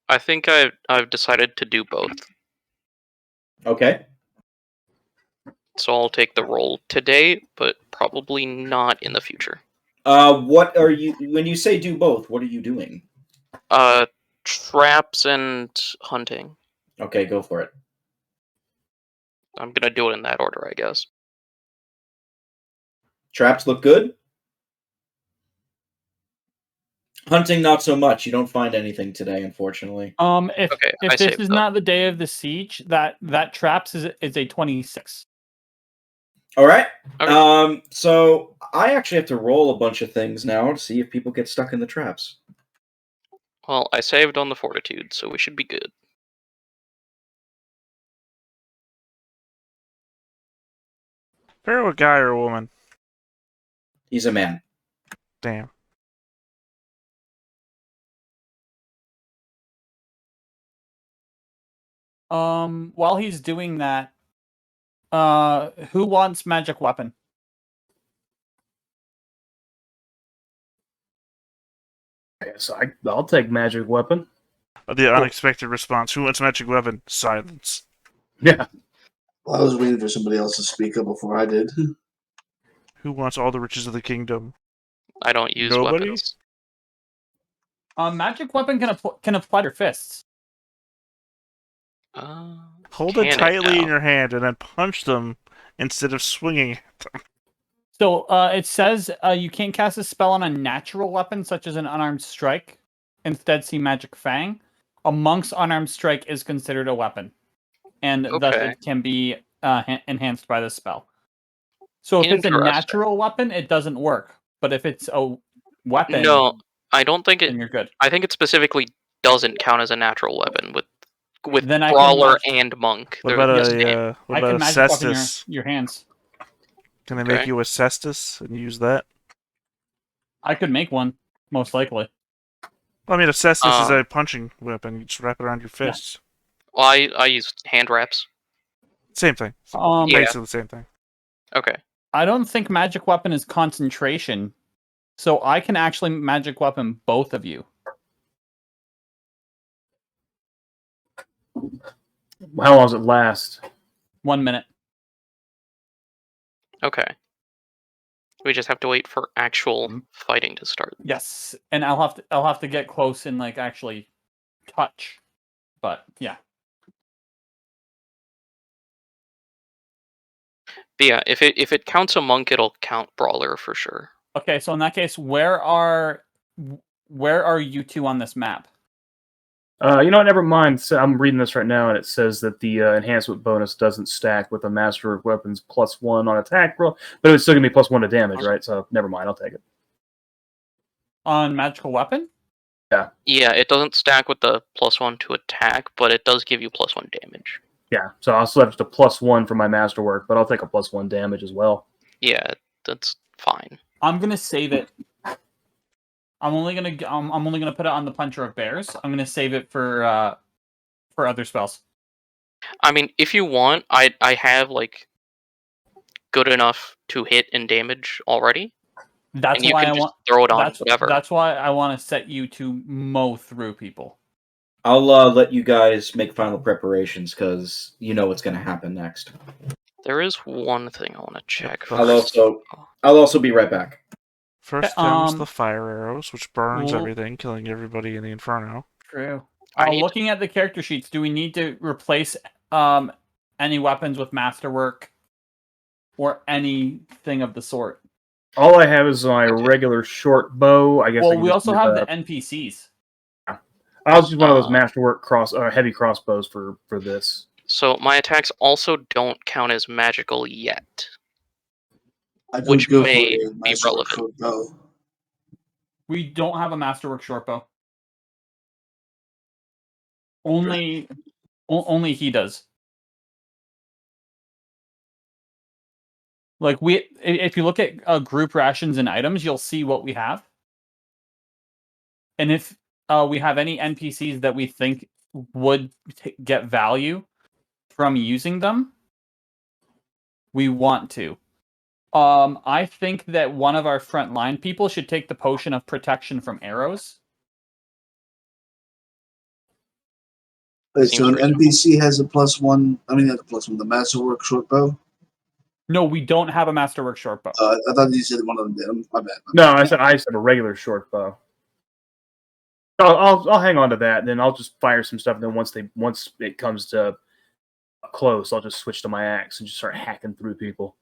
I think I've decided to do both. Okay. So I'll take the role today, but probably not in the future. What are you... When you say do both, what are you doing? Traps and hunting. Okay, go for it. I'm gonna do it in that order, I guess. Traps look good. Hunting, not so much. You don't find anything today, unfortunately. If Okay, if this is not the day of the siege, that traps is a 26. All right. Okay. So I actually have to roll a bunch of things now to see if people get stuck in the traps. Well, I saved on the fortitude, so we should be good. Pharaoh, a guy or a woman? He's a man. Damn. While he's doing that, who wants magic weapon? Yes, I'll take magic weapon. The unexpected response. Who wants magic weapon? Silence. Yeah. Well, I was waiting for somebody else to speak up before I did. Who wants all the riches of the kingdom? I don't use Nobody? weapons. Magic weapon can apply to fists. Hold it tightly in your hand and then punch them instead of swinging at them. So it says you can't cast a spell on a natural weapon such as an unarmed strike. Instead, see Magic Fang. A monk's unarmed strike is considered a weapon, and thus it can be enhanced by the spell. So if it's a natural weapon, it doesn't work. But if it's a weapon, no, I don't think it. Then you're good. I think it specifically doesn't count as a natural weapon with then Brawler and Monk. What about a cestus? Your hands. Can I make you a cestus and use that? I could make one, most likely. Well, I mean, a cestus is a punching weapon. You just wrap it around your fists. Yeah. Well, I use hand wraps. Same thing. Basically the same thing. Okay. I don't think magic weapon is concentration, so I can actually magic weapon both of you. How long does it last? 1 minute. Okay. We just have to wait for actual fighting to start. Yes, and I'll have to get close and like actually touch. But yeah. But yeah, if it counts a monk, it'll count Brawler for sure. Okay, so in that case, where are you two on this map? You know what, never mind. So I'm reading this right now, and it says that the enhancement bonus doesn't stack with a Master of Weapons +1 on attack roll, but it's still going to be +1 to damage, right? So never mind, I'll take it. On magical weapon? Yeah. Yeah, it doesn't stack with the +1 to attack, but it does give you +1 damage. Yeah, so I'll still have just a +1 for my masterwork, but I'll take a +1 damage as well. Yeah, that's fine. I'm gonna save it. I'm only gonna put it on the Puncher of Bears. I'm gonna save it for other spells. I mean, if you want, I have like good enough to hit and damage already. That's and you why can I just want throw it on whatever. That's why I want to set you to mow through people. I'll let you guys make final preparations because you know what's going to happen next. There is one thing I want to check. I'll also be right back. First comes the fire arrows, which burns everything, killing everybody in the inferno. True. Looking at the character sheets, do we need to replace any weapons with masterwork or anything of the sort? All I have is my regular short bow. I guess. Well, we also have the NPCs. Yeah. I'll just use one of those masterwork heavy crossbows for this. So my attacks also don't count as magical yet, which may be relevant. We don't have a masterwork short bow. Only he does. Like if you look at group rations and items, you'll see what we have. And if we have any NPCs that we think would get value from using them, we want to. I think that one of our frontline people should take the potion of protection from arrows. Wait, Seems so an reasonable. NPC has a +1. I mean, not the +1. The masterwork short bow. No, we don't have a masterwork short bow. I thought you said one of them did. My bad. No, I said a regular short bow. I'll hang on to that, and then I'll just fire some stuff. And then once it comes to close, I'll just switch to my axe and just start hacking through people.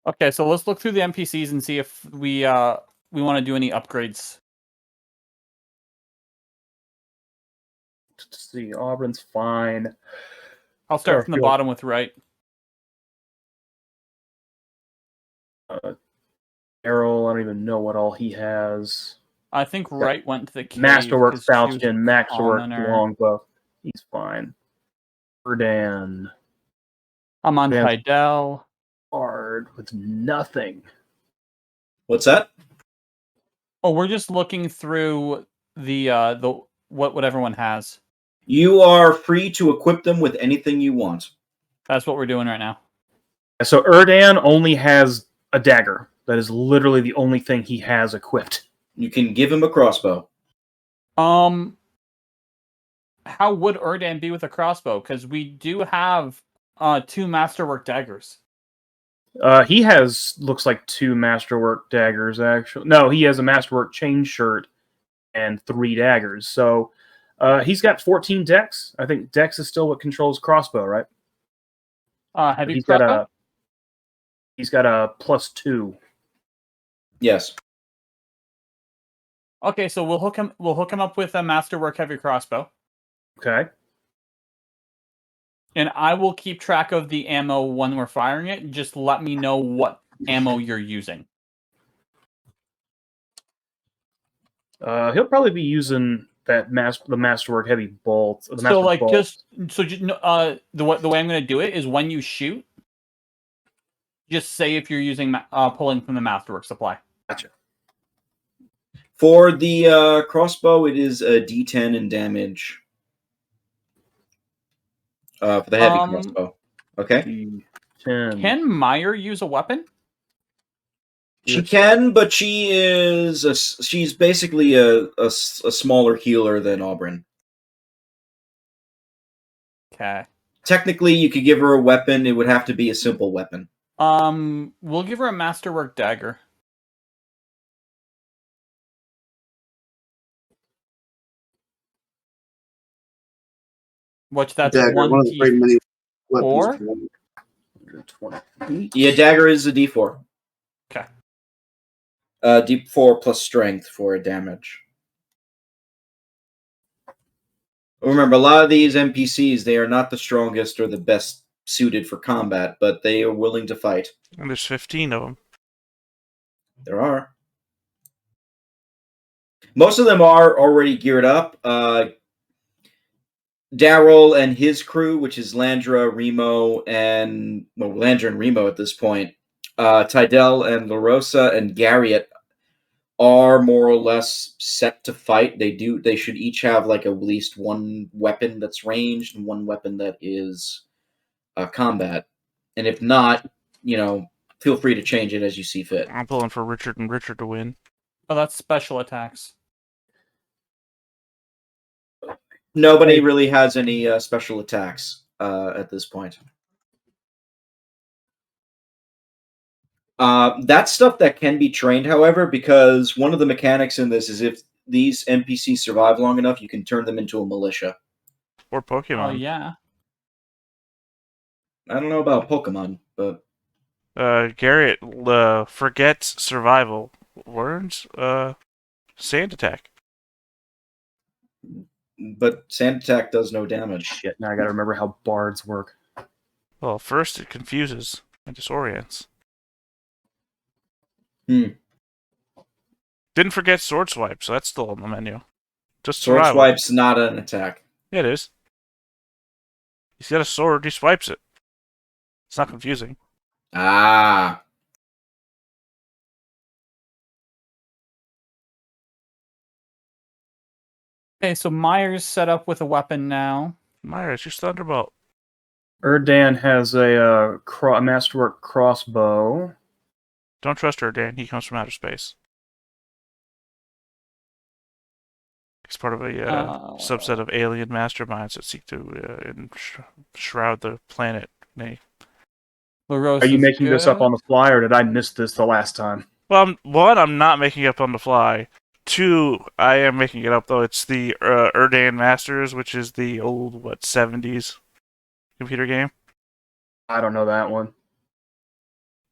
Okay, so let's look through the NPCs and see if we want to do any upgrades. Let's see, Auburn's fine. I'll start from the bottom with Wright. Errol, I don't even know what all he has. I think Wright went to the cave. Masterwork 'cause she was a falchion, Masterwork commoner. longbow. He's fine. Erdan. I'm on Advanced- Tidel. Hard with nothing. What's that? Oh, we're just looking through the what everyone has. You are free to equip them with anything you want. That's what we're doing right now. So Erdan only has a dagger. That is literally the only thing he has equipped. You can give him a crossbow. How would Erdan be with a crossbow? Because we do have 2 masterwork daggers. He looks like 2 masterwork daggers, actually. No, he has a masterwork chain shirt and 3 daggers. So he's got 14 dex. I think dex is still what controls crossbow, right? Heavy He's crossbow? got a +2. Yes. Okay, so we'll hook him up with a masterwork heavy crossbow. Okay. And I will keep track of the ammo when we're firing it. Just let me know what ammo you're using. He'll probably be using the masterwork heavy bolt. The So masterwork bolt. the way I'm going to do it is when you shoot, just say if you're using pulling from the masterwork supply. Gotcha. For the crossbow, it is a D10 in damage. For the heavy crossbow. Okay. D10. Can Meier use a weapon? She can, but she's basically a smaller healer than Auburn. Okay. Technically, you could give her a weapon. It would have to be a simple weapon. We'll give her a masterwork dagger. Which that's Dagger, one of the great many Four? weapons. 120. Yeah, dagger is a D4. Okay. D4 plus strength for damage. Remember, a lot of these NPCs, they are not the strongest or the best suited for combat, but they are willing to fight. And there's 15 of them. There are. Most of them are already geared up. Daryl and his crew, which is Landra, Remo, and... Well, Landra and Remo at this point. Tidel and LaRosa and Garriott are more or less set to fight. They should each have like at least one weapon that's ranged and one weapon that is combat. And if not, feel free to change it as you see fit. I'm pulling for Richard and Richard to win. Oh, that's special attacks. Nobody really has any special attacks at this point. That's stuff that can be trained, however, because one of the mechanics in this is if these NPCs survive long enough, you can turn them into a militia. Or Pokemon. Oh, yeah. I don't know about Pokemon, but... Garriott forgets survival. Learns sand attack. But sand attack does no damage. Shit, now I gotta remember how bards work. Well, first it confuses and disorients. Hmm. Didn't forget sword swipe, so that's still on the menu. Just Sword survival. swipe's not an attack. Yeah, it is. He's got a sword, he swipes it. It's not confusing. Ah. Okay, so Meier's set up with a weapon now. Meier, it's your Thunderbolt. Erdan has a masterwork crossbow. Don't trust her, Dan. He comes from outer space. It's part of a subset of alien masterminds that seek to shroud the planet. Nay. LaRose Are you is making this up good. on the fly, or did I miss this the last time? Well, one, I'm not making it up on the fly. Two, I am making it up though. It's the Erdan Masters, which is the old 70s computer game. I don't know that one.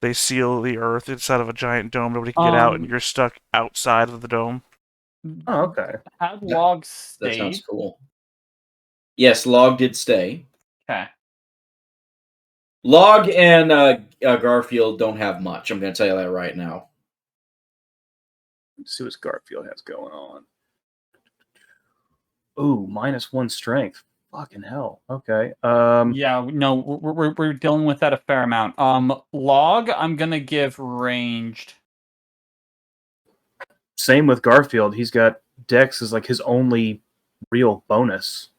They seal the Earth inside of a giant dome. Nobody can get out, and you're stuck outside of the dome. Oh, okay. Had Log That stayed? sounds cool. Yes, Log did stay. Okay. Log and Garfield don't have much. I'm going to tell you that right now. Let's see what Garfield has going on. Ooh, -1 strength. Fucking hell. Okay. Yeah, no, we're dealing with that a fair amount. Log, I'm gonna give ranged. Same with Garfield. He's got Dex as like his only real bonus.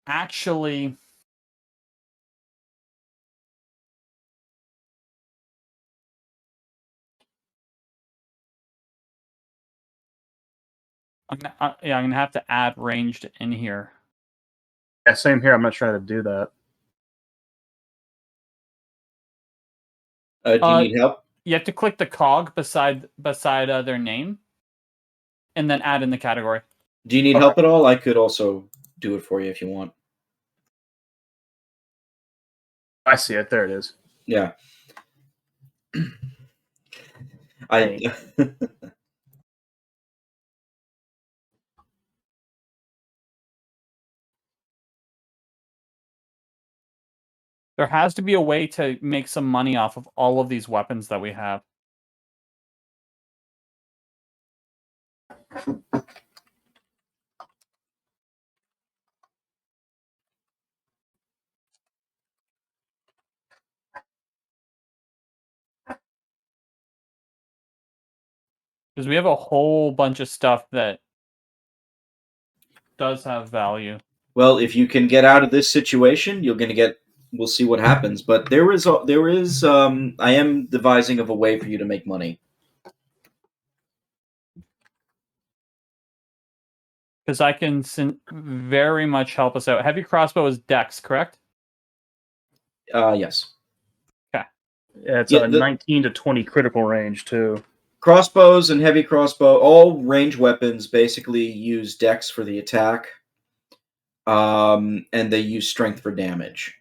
Actually, I'm gonna have to add ranged in here. Yeah, same here. I'm not trying to do that. Do you need help? You have to click the cog beside their name, and then add in the category. Do you need help at all? I could also do it for you if you want. I see it. There it is. Yeah. There has to be a way to make some money off of all of these weapons that we have. Because we have a whole bunch of stuff that does have value. Well, if you can get out of this situation, you're going to get. We'll see what happens. But there is. I am devising of a way for you to make money. Because I can very much help us out. Heavy crossbow is Dex, correct? Yes. Okay. Yeah, it's a 19 to 20 critical range too. Crossbows and heavy crossbow, all range weapons, basically use Dex for the attack, and they use Strength for damage.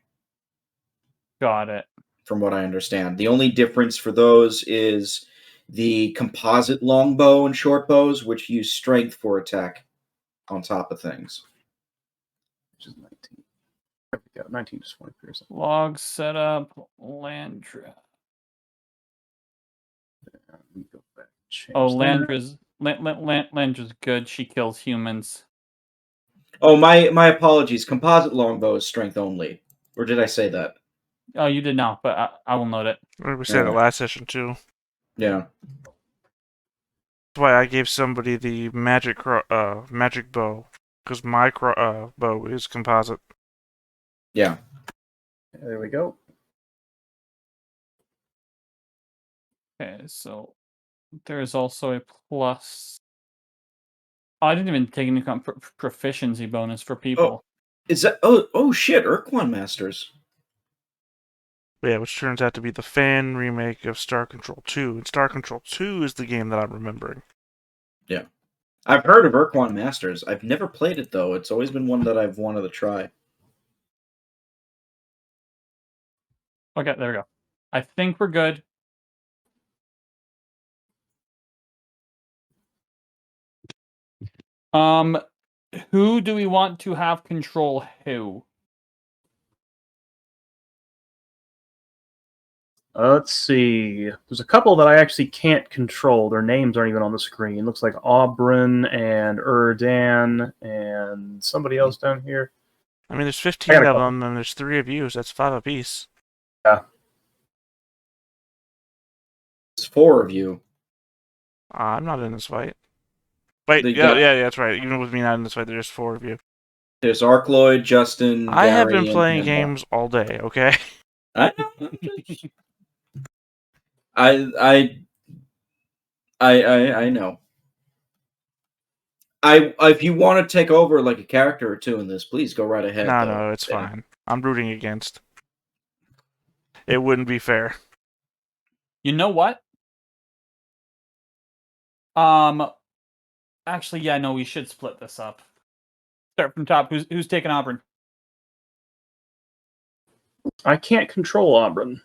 Got it. From what I understand, the only difference for those is the composite longbow and short bows, which use Strength for attack on top of things. Which is 19. There we go. 19 to 20%. Log setup, Landra. Landra's good. She kills humans. Oh, my apologies. Composite longbow is Strength only. Or did I say that? Oh, you did not, but I will note it. We said it last session too. Yeah. That's why I gave somebody the magic bow, because my bow is composite. Yeah. There we go. Okay, so there's also a plus. Oh, I didn't even take into account proficiency bonus for people. Is that? Oh shit! Urquan Masters. Yeah, which turns out to be the fan remake of Star Control 2. And Star Control 2 is the game that I'm remembering. Yeah. I've heard of Urquan Masters. I've never played it, though. It's always been one that I've wanted to try. Okay, there we go. I think we're good. Who do we want to have control who? Let's see. There's a couple that I actually can't control. Their names aren't even on the screen. Looks like Aubryn and Erdan and somebody else down here. I mean, there's 15 of them, and there's 3 of you, so that's 5 apiece. Yeah. It's 4 of you. I'm not in this fight. Wait, They yeah, got- yeah, that's right. Even with me not in this fight, there's 4 of you. There's Arcloyd, Justin, I have Gary, been and playing Panda. games all day, okay? I know. I know. If you want to take over like a character or two in this, please go right ahead. No, it's fine. I'm rooting against. It wouldn't be fair. You know what? Actually, yeah, no, we should split this up. Start from top. Who's taking Auburn? I can't control Auburn.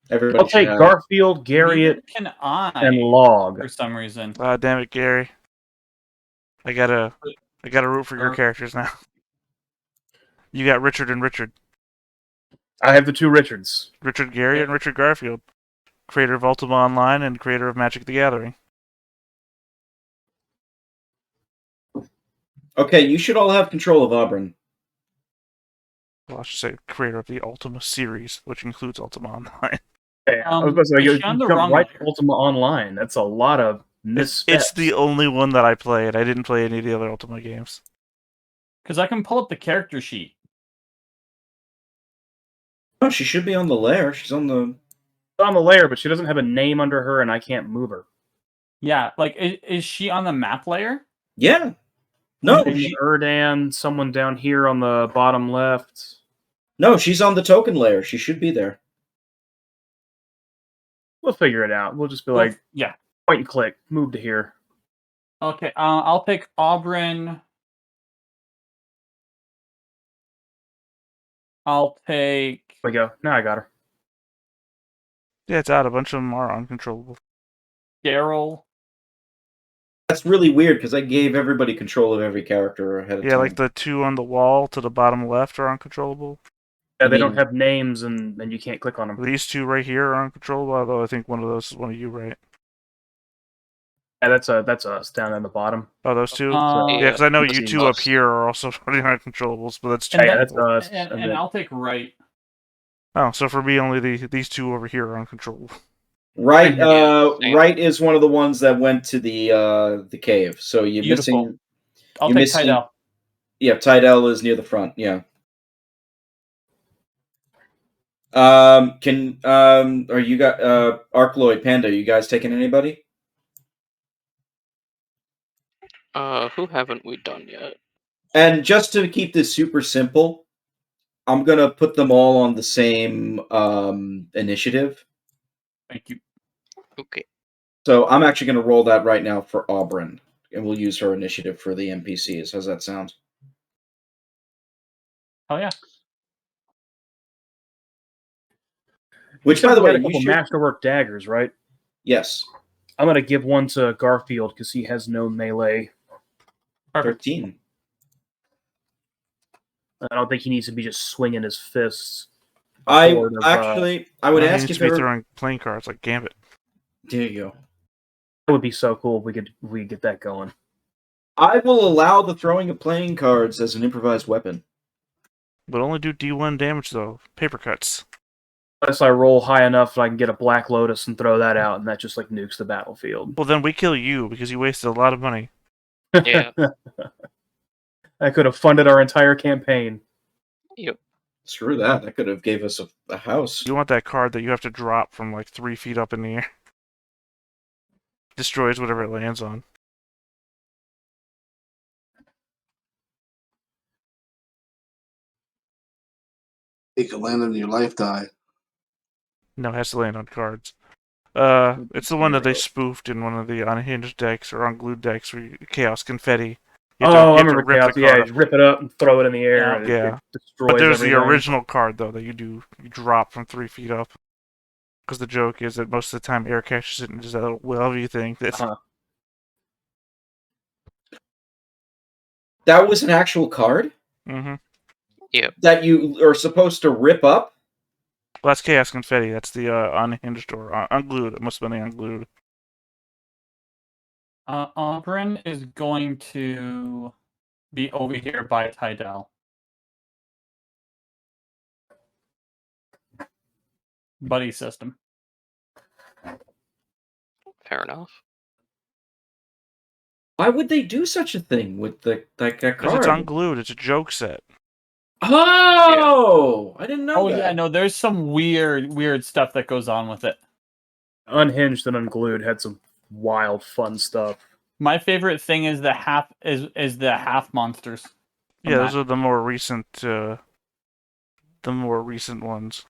Everybody I'll take should have. Garfield, Garriott, Neither can I, and Log. for some reason. Damn it, Gary. I gotta root for your characters now. You got Richard and Richard. I have the 2 Richards. Richard Gary and Richard Garfield. Creator of Ultima Online and creator of Magic the Gathering. Okay, you should all have control of Auburn. Well, I should say creator of the Ultima series, which includes Ultima Online. Yeah, I was about to say, is you she on the jump wrong right to layer? Ultima Online. That's a lot of missteps. It's the only one that I played. I didn't play any of the other Ultima games. Because I can pull up the character sheet. Oh, she should be on the lair. She's on the. on the layer, but she doesn't have a name under her, and I can't move her. Yeah, like, is she on the map layer? Yeah. No, Name she, Erdan, someone down here on the bottom left. no, she's on the token layer. She should be there. We'll figure it out. We'll just be Well, like, yeah. point and click, move to here. Okay, I'll take Auburn. I'll take There we go. Now I got her. Yeah, it's out. A bunch of them are uncontrollable. Daryl. That's really weird because I gave everybody control of every character ahead of Yeah, time. like the 2 on the wall to the bottom left are uncontrollable. Yeah, I they mean- don't have names, and you can't click on them. These 2 right here are uncontrollable, although I think one of those is one of you, right? Yeah, that's us down in the bottom. Oh, those 2? Uh, Yeah, because I know you Let's 2 see. up here are also running uncontrollables, but that's 2 And Yeah, then- that's us. and then- I'll take right. Oh, so for me, only these 2 over here are uncontrollable. Right, same. right is one of the ones that went to the cave. So you're Beautiful. missing. I'll You're take missing- Tidal. Yeah, Tidal is near the front. Yeah. Are you got Arcloyd, Panda? You guys taking anybody? Who haven't we done yet? And just to keep this super simple, I'm gonna put them all on the same initiative. Thank you. Okay. So I'm actually gonna roll that right now for Auburn, and we'll use her initiative for the NPCs. How's that sound? Oh yeah. Which, by the we way, had a you couple should... masterwork daggers, right? Yes, I'm gonna give one to Garfield because he has no melee. Perfect. 13. I don't think he needs to be just swinging his fists. I Sort of, I would He ask needs if to be there... throwing playing cards like Gambit. There you go. It would be so cool if we get that going. I will allow the throwing of playing cards as an improvised weapon. But only do D1 damage, though. Paper cuts. Unless I roll high enough that I can get a Black Lotus and throw that out, and that just like nukes the battlefield. Well, then we kill you because you wasted a lot of money. Yeah. I could have funded our entire campaign. Screw that. That could have gave us a house. You want that card that you have to drop from like 3 feet up in the air. Destroys whatever it lands on. It could land on your life die. No, it has to land on cards. It's the one that they spoofed in one of the unhinged decks or unglued decks where Chaos Confetti. You have to- Oh, you I have to remember rip Chaos. the Yeah, card just rip it up and throw it in the air. And Yeah. it destroys But there's the everything. original card, though, that you drop from 3 feet up. Because the joke is that most of the time air catches it and does that little wavy thing. That's, Uh-huh. That was an actual card mm-hmm. that you are supposed to rip up? Well, that's Chaos Confetti. That's the unhinged or unglued. It must have been the unglued. Auburn is going to be over here by Tidal. Buddy system. Fair enough. Why would they do such a thing with that Because card? it's unglued. It's a joke set. Oh, I didn't know that. Yeah, no, there's some weird stuff that goes on with it. Unhinged and Unglued had some wild, fun stuff. My favorite thing is the half monsters. Yeah, those are the more recent ones.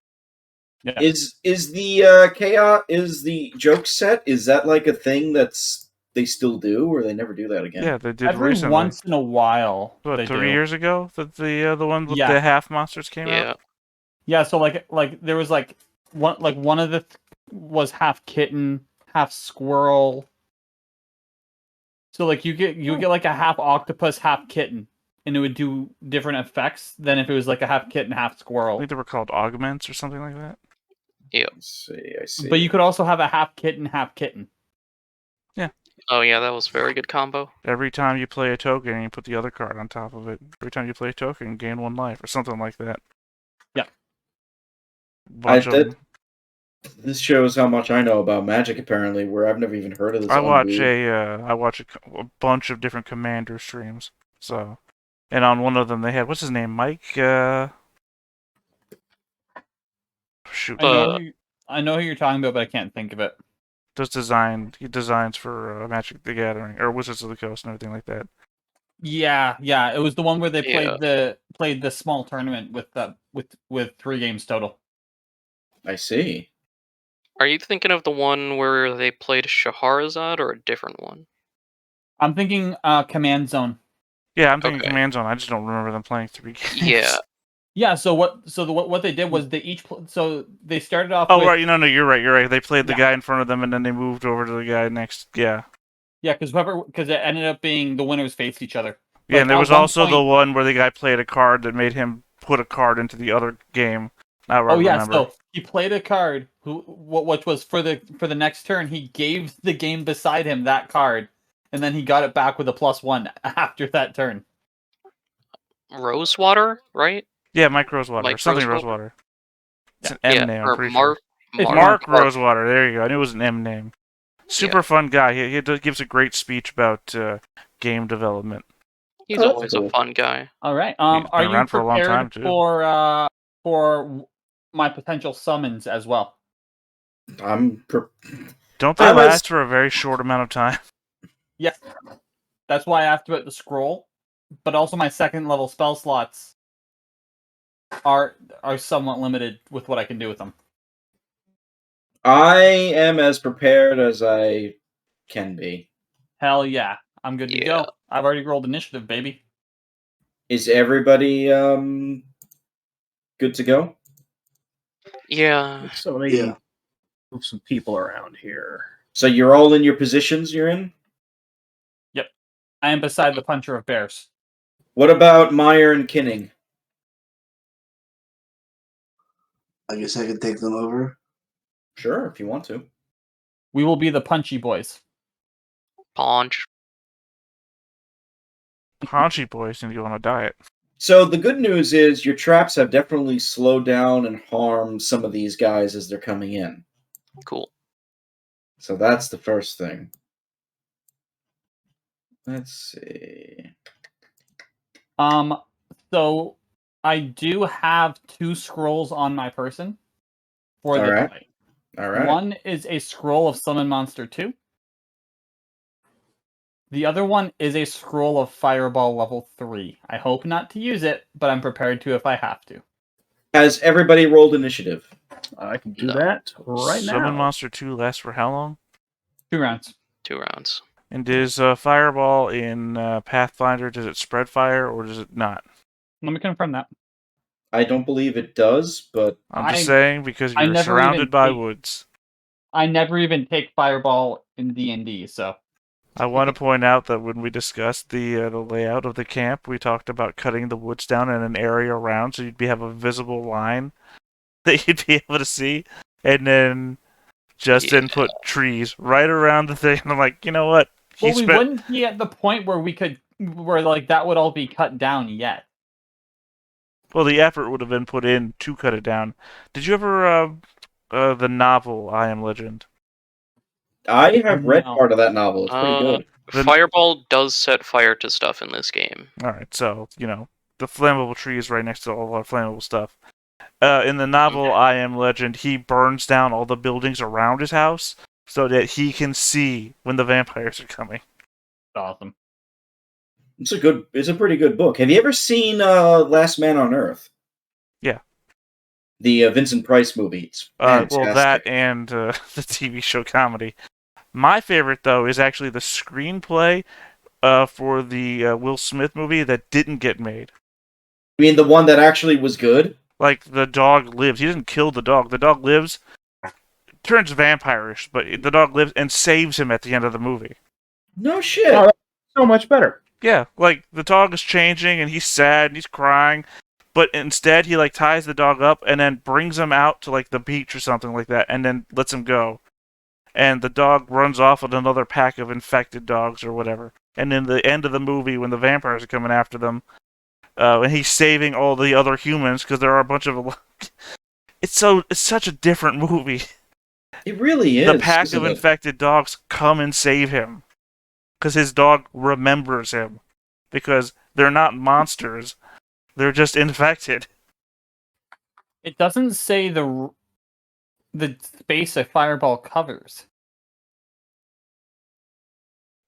Yeah. Is the chaos the joke set? Is that like a thing they still do, or they never do that again? Yeah, they did Every recently. once in a while. What, they 3 do. years ago that the one with Yeah. the half monsters came out? Yeah, so like there was one of the was half kitten, half squirrel. So like you get like a half octopus, half kitten, and it would do different effects than if it was like a half kitten, half I squirrel. think they were called augments or something like that. Yeah. I see. But you could also have a half kitten, half kitten. Oh yeah, that was a very good combo. Every time you play a token, you put the other card on top of it. Every time you play a token, gain 1 life or something like that. Yeah. This shows how much I know about Magic. Apparently, where I've never even heard of this. I watch a bunch of different commander streams. So, and on one of them they had, what's his name, Mike? Shoot, I know who you're talking about, but I can't think of it. he designs for Magic the Gathering or Wizards of the Coast and everything like that. Yeah, it was the one where they played the small tournament with 3 games total. I see. Are you thinking of the one where they played Shahrazad or a different one? I'm thinking Command Zone. Yeah, I'm thinking Command Zone. I just don't remember them playing 3 games. Yeah. Yeah, so what they did was they started off. Oh, right, no, you're right. They played the guy in front of them, and then they moved over to the guy next. Yeah. Yeah, because it ended up being the winners faced each other. Yeah, and there was also the one where the guy played a card that made him put a card into the other game. So he played a card which was for the next turn. He gave the game beside him that card, and then he got it back with a +1 after that turn. Rosewater, right? Yeah, Mike Rosewater. Something Rosewater. It's an M name, I'm pretty sure. Mark Rosewater, there you go. I knew it was an M name. Super fun guy. He gives a great speech about game development. He's always a fun guy. All right. Are you prepared for my potential summons as well? Don't they last for a very short amount of time? Yes. That's why I have to hit the scroll. But also my second level spell slots are somewhat limited with what I can do with them. I am as prepared as I can be. Hell yeah. I'm good to go. I've already rolled initiative, baby. Is everybody good to go? Yeah. So let me move some people around here. So you're all in your positions you're in? Yep. I am beside the puncher of bears. What about Meier and Kinning? I guess I can take them over. Sure, if you want to. We will be the punchy boys. Paunch. Paunchy boys need to go on a diet. So the good news is your traps have definitely slowed down and harmed some of these guys as they're coming in. Cool. So that's the first thing. Let's see. So I do have 2 scrolls on my person for the fight. All right. One is a scroll of Summon Monster 2. The other one is a scroll of Fireball level 3. I hope not to use it, but I'm prepared to if I have to. Has everybody rolled initiative? I can do that right now. Summon Monster 2 lasts for how long? 2 rounds. 2 rounds. And does Fireball in Pathfinder, does it spread fire or does it not? Let me confirm that. I don't believe it does, but... I'm just saying because you're surrounded by woods. I never even take Fireball in D&D, so... I want to point out that when we discussed the layout of the camp, we talked about cutting the woods down in an area around so you'd have a visible line that you'd be able to see, and then Justin put trees right around the thing. And I'm like, you know what? We wouldn't be at the point where that would all be cut down yet. Well, the effort would have been put in to cut it down. Did you ever the novel I Am Legend? I have read part of that novel. It's pretty good. Fireball does set fire to stuff in this game. Alright, so, the flammable tree is right next to all our flammable stuff. In the novel I Am Legend, he burns down all the buildings around his house so that he can see when the vampires are coming. Awesome. It's a pretty good book. Have you ever seen Last Man on Earth? Yeah. The Vincent Price movie. It's fantastic. Well, that and the TV show comedy. My favorite, though, is actually the screenplay for the Will Smith movie that didn't get made. You mean the one that actually was good? Like, the dog lives. He doesn't kill the dog. The dog lives, turns vampirish, but the dog lives and saves him at the end of the movie. No shit. Oh, that's so much better. Yeah, like, the dog is changing, and he's sad, and he's crying, but instead he, like, ties the dog up and then brings him out to, like, the beach or something like that, and then lets him go. And the dog runs off with another pack of infected dogs or whatever. And in the end of the movie, when the vampires are coming after them, and he's saving all the other humans, because there are a bunch of... It's such a different movie. It really is. The pack of infected dogs come and save him. Because his dog remembers him. Because they're not monsters. They're just infected. It doesn't say the space a fireball covers.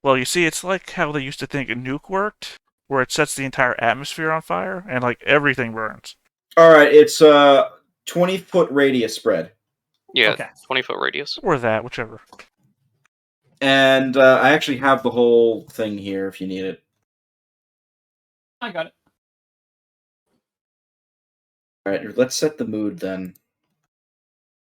Well, you see, it's like how they used to think a nuke worked, where it sets the entire atmosphere on fire, and, like, everything burns. Alright, it's a 20-foot radius spread. Yeah, Okay. 20-foot radius. Or that, whichever. And I actually have the whole thing here if you need it. I got it. Alright, let's set the mood then.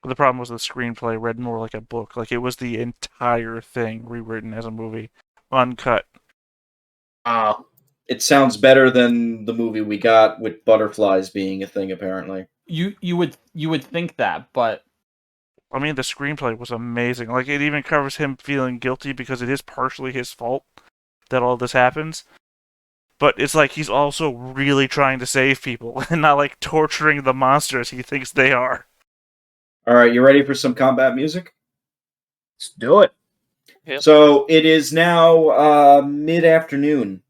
But the problem was the screenplay read more like a book. Like, it was the entire thing rewritten as a movie. Uncut. It sounds better than the movie we got with butterflies being a thing, apparently. You would think that, but I mean, the screenplay was amazing. Like, it even covers him feeling guilty because it is partially his fault that all this happens. But it's like he's also really trying to save people and not, like, torturing the monsters he thinks they are. Alright, you ready for some combat music? Let's do it. Yep. So, it is now mid-afternoon.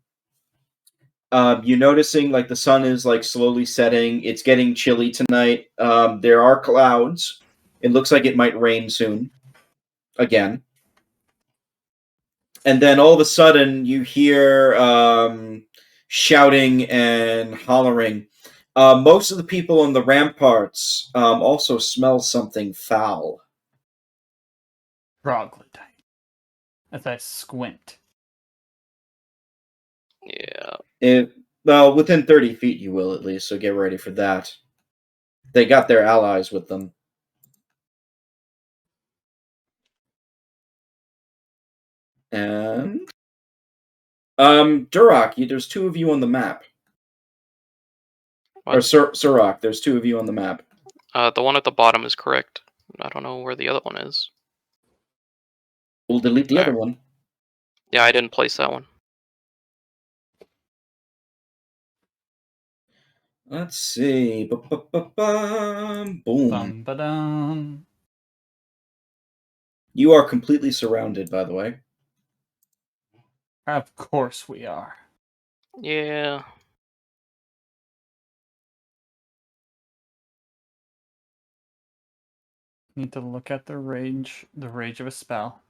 You're noticing, like, the sun is, like, slowly setting. It's getting chilly tonight. There are clouds. It looks like it might rain soon. Again. And then all of a sudden, you hear shouting and hollering. Most of the people on the ramparts also smell something foul. troglodyte. As I squint. Yeah. Well, within 30 feet you will, at least, so get ready for that. They got their allies with them. And... Durak, there's two of you on the map. What? Or Surak, there's two of you on the map. The one at the bottom is correct. I don't know where the other one is. We'll delete the other Alright. one. Yeah, I didn't place that one. Let's see. Boom. Ba-dum. You are completely surrounded, by the way. Of course we are. Yeah. Need to look at the rage of a spell.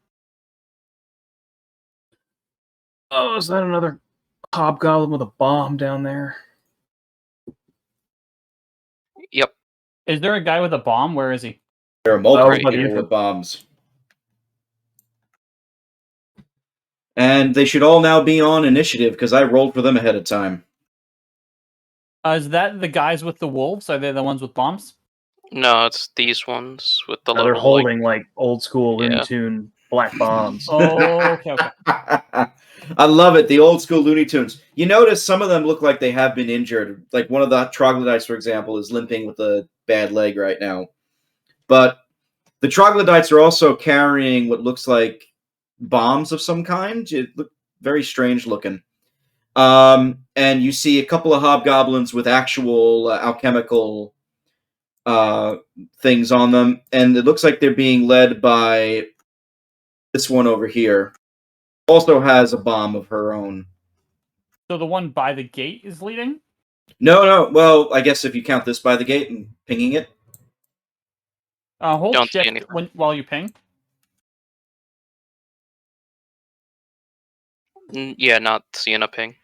Oh, is that another hobgoblin with a bomb down there? Yep. Is there a guy with a bomb? Where is he? There are multiple Right people here. with bombs. And they should all now be on initiative, because I rolled for them ahead of time. Is that the guys with the wolves? Are they the ones with bombs? No, it's these ones with the They're little, holding like old school Yeah. Looney Tune black bombs. Oh, okay. I love it, the old school Looney Tunes. You notice some of them look like they have been injured. Like one of the troglodytes, for example, is limping with a bad leg right now. But the troglodytes are also carrying what looks like bombs of some kind. It look very strange looking. And you see a couple of hobgoblins with actual alchemical things on them, and it looks like they're being led by this one over here. also has a bomb of her own. So the one by the gate is leading? No. Well, I guess if you count this by the gate and pinging it. Hold Don't see shift anything. while you ping. Yeah, not seeing a ping.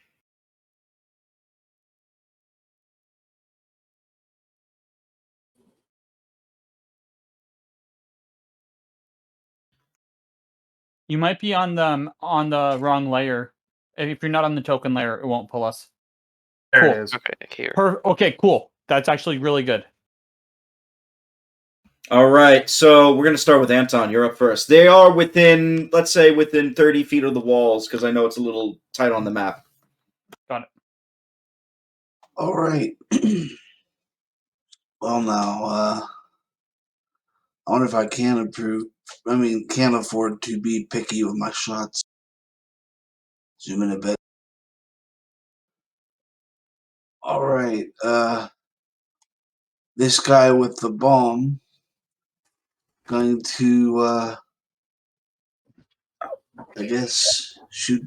You might be on the wrong layer. If you're not on the token layer, it won't pull us. There Cool. it is. Okay, here. Okay, cool. That's actually really good. All right, so we're going to start with Anton. You're up first. They are within, let's say, within 30 feet of the walls, because I know it's a little tight on the map. Got it. All right. Well, now, I wonder if I can can afford to be picky with my shots. Zoom in a bit. All right. This guy with the bomb going to, I guess, shoot.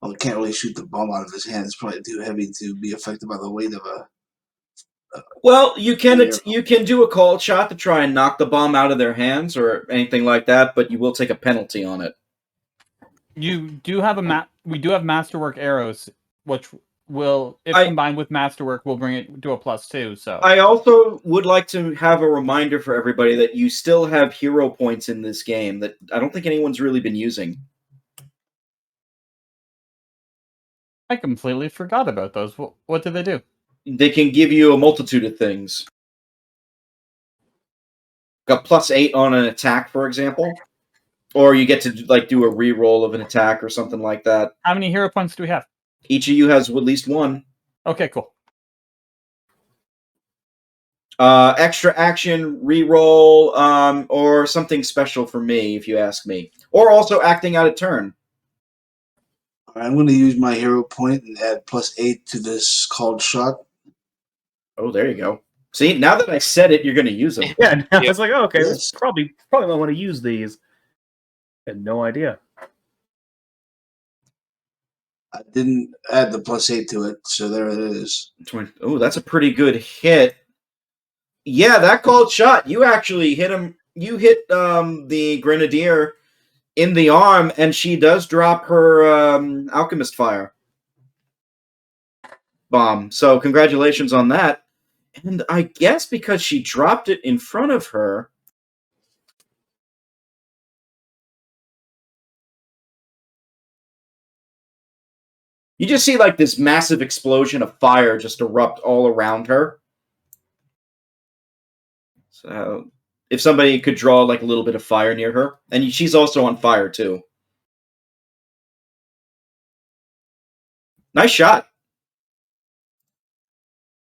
Well, can't really shoot the bomb out of his hand. It's probably too heavy to be affected by the weight of a. Well, you can Yeah. you can do a call shot to try and knock the bomb out of their hands or anything like that, but you will take a penalty on it. You do have we do have masterwork arrows, which will, if combined with masterwork, will bring it to a +2. So I also would like to have a reminder for everybody that you still have hero points in this game that I don't think anyone's really been using. I completely forgot about those. What do they do? They can give you a multitude of things. Got +8 on an attack, for example. Or you get to do a re-roll of an attack or something like that. How many hero points do we have? Each of you has at least one. Okay, cool. Extra action, re-roll, or something special for me, if you ask me. Or also acting out a turn. All right, I'm going to use my hero point and add +8 to this called shot. Oh, there you go. See, now that I said it, you're going to use them. Yeah, now Yep. it's like, oh, okay, Yes. this probably might want to use these. Had no idea. I didn't add the +8 to it, so there it is. Oh, that's a pretty good hit. Yeah, that called shot. You actually hit him. You hit the grenadier in the arm, and she does drop her alchemist fire bomb. So congratulations on that. And I guess because she dropped it in front of her, you just see this massive explosion of fire just erupt all around her. So if somebody could draw a little bit of fire near her, and she's also on fire too. Nice shot.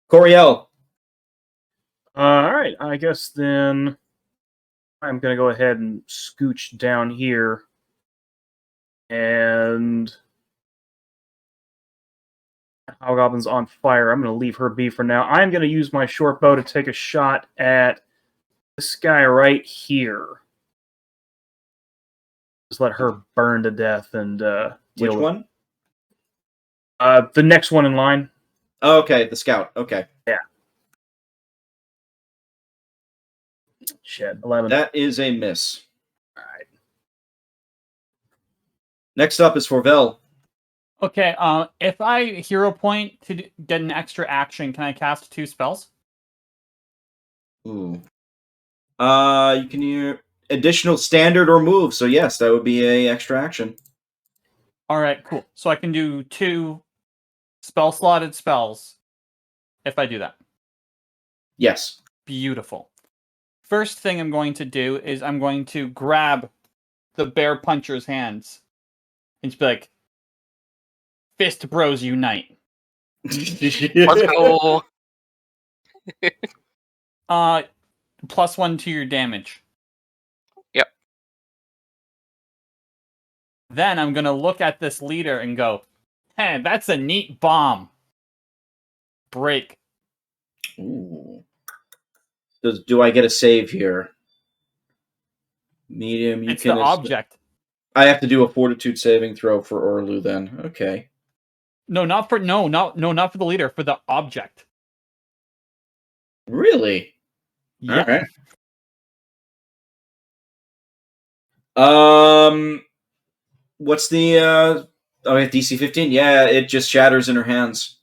Coriel. All right, I guess then I'm going to go ahead and scooch down here. And Hobgoblin's on fire. I'm going to leave her be for now. I'm going to use my short bow to take a shot at this guy right here. Just let her burn to death and Which one? The next one in line. Oh, okay, the scout. Okay. Yeah. Shit, 11. That is a miss. All right. Next up is Forvel. Okay, if I hero point to get an extra action, can I cast 2 spells? Ooh. You can hear additional standard or move. So yes, that would be a extra action. All right, cool. So I can do 2 spell slotted spells if I do that. Yes. Beautiful. First thing I'm going to do is I'm going to grab the bear puncher's hands and just be like, "Fist bros unite." Let's go. +1 to your damage. Yep. Then I'm gonna look at this leader and go, "Hey, that's a neat bomb." Break. Ooh. Do I get a save here? Medium. You It's can the object. I have to do a fortitude saving throw for Orlu then. Okay. No, not for not for the leader, for the object. Really? Yep. All right. What's the oh, yeah, DC 15? Yeah, it just shatters in her hands.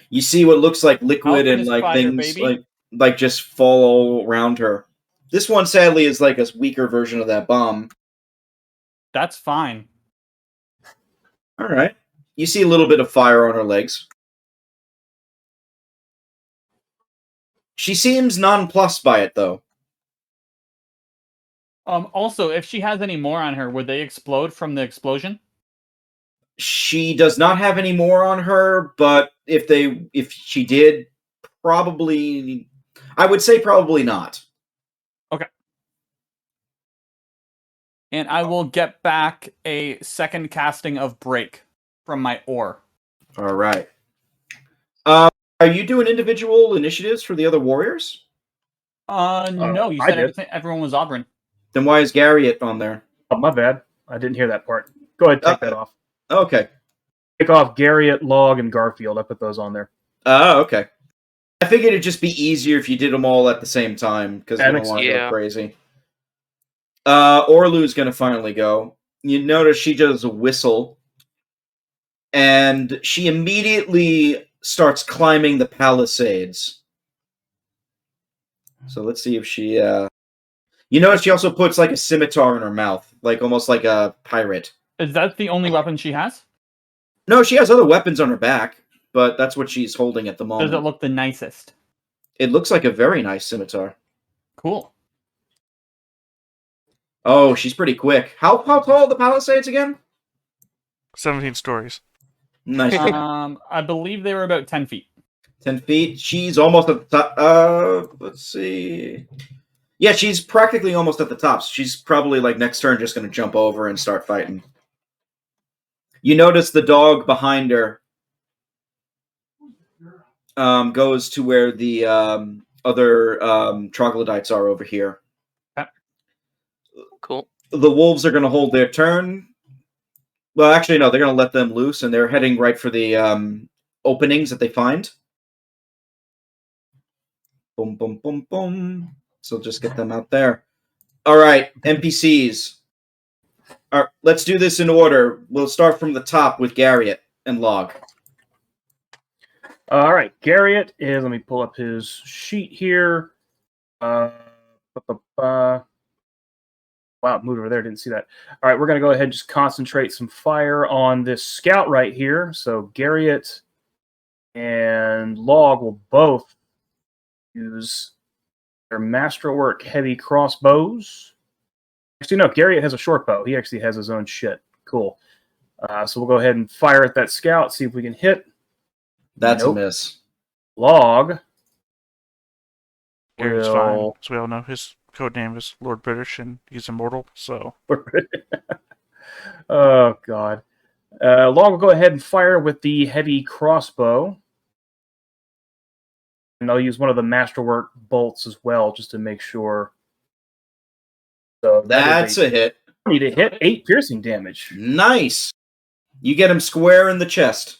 You see what looks like liquid Alfred and is like fire, things baby. like just fall all around her. This one sadly is like a weaker version of that bomb. That's fine. All right. You see a little bit of fire on her legs. She seems nonplussed by it though. Also, if she has any more on her, would they explode from the explosion? She does not have any more on her, but if she did, probably I would say probably not. Okay. And I will get back a second casting of break from my ore. All right. Are you doing individual initiatives for the other warriors? No, you I said did. everyone was Auburn. Then why is Garriott on there? Oh, my bad. I didn't hear that part. Go ahead, take that off. Okay. Take off Garriott, Log, and Garfield. I put those on there. Oh, okay. I figured it'd just be easier if you did them all at the same time, because you don't want to go crazy. Orlu's going to finally go. You notice she does a whistle, and she immediately starts climbing the palisades. So let's see if she... You notice she also puts like a scimitar in her mouth, like almost like a pirate. Is that the only weapon she has? No, she has other weapons on her back, but that's what she's holding at the moment. Does it look the nicest? It looks like a very nice scimitar. Cool. Oh, she's pretty quick. How tall are the palisades again? 17 stories. Nice. I believe they were about 10 feet. 10 feet. She's almost at the top. Let's see. Yeah, she's practically almost at the top. So she's probably like next turn just going to jump over and start fighting. You notice the dog behind her goes to where the other troglodytes are over here. Cool. The wolves are going to hold their turn. Well, actually, no, they're going to let them loose, and they're heading right for the openings that they find. Boom, boom, boom, boom. So just get them out there. All right, NPCs. All right, let's do this in order. We'll start from the top with Garriott and Log. All right, Garriott is. Let me pull up his sheet here. Wow, moved over there. Didn't see that. All right, we're going to go ahead and just concentrate some fire on this scout right here. So Garriott and Log will both use their masterwork heavy crossbows. Actually, no, Garriott has a short bow. He actually has his own shit. Cool. So we'll go ahead and fire at that scout, see if we can hit. That's a miss. Log. Gary's fine. So we all know his code name is Lord British and he's immortal, so. Oh, God. Log will go ahead and fire with the heavy crossbow. And I'll use one of the masterwork bolts as well, just to make sure. So that's a hit. I need to hit 8 piercing damage. Nice. You get him square in the chest.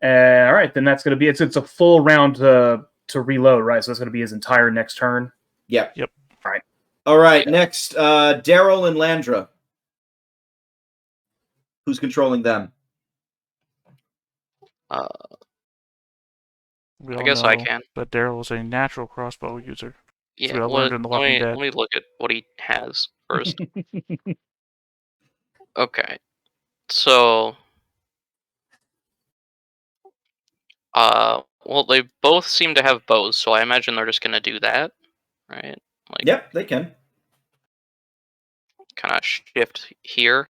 All right, then that's going to be it's a full round to reload, right? So that's going to be his entire next turn. Yep. All right. Next, Daryl and Landra. Who's controlling them? I guess I can. But Daryl is a natural crossbow user. Yeah, we all learned in The Walking Dead. Let me look at what he has first. Okay. So, well, they both seem to have bows, so I imagine they're just gonna do that, right? Like, Yep, they can. kind of shift here,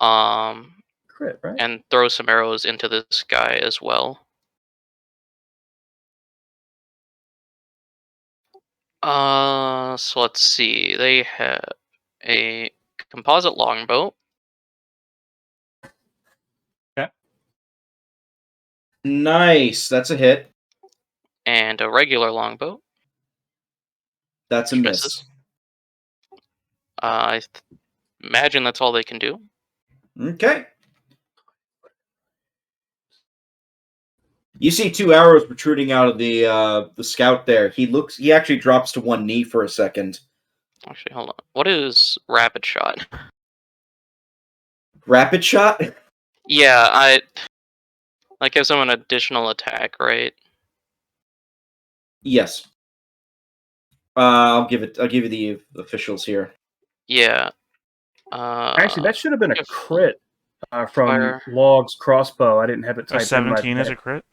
Crit, right? and throw some arrows into this guy as well. So let's see. They have a composite longbow. Okay. Nice. That's a hit. And a regular longbow. That's a miss. Imagine that's all they can do. Okay. You see 2 arrows protruding out of the scout there. He actually drops to one knee for a second. Actually, hold on. What is rapid shot? Rapid shot? Yeah, that gives him an additional attack, right? Yes. I'll give you the officials here. Yeah. Actually, that should have been a if- crit from Fire. Log's crossbow. I didn't have it A typed in my 17 is a crit?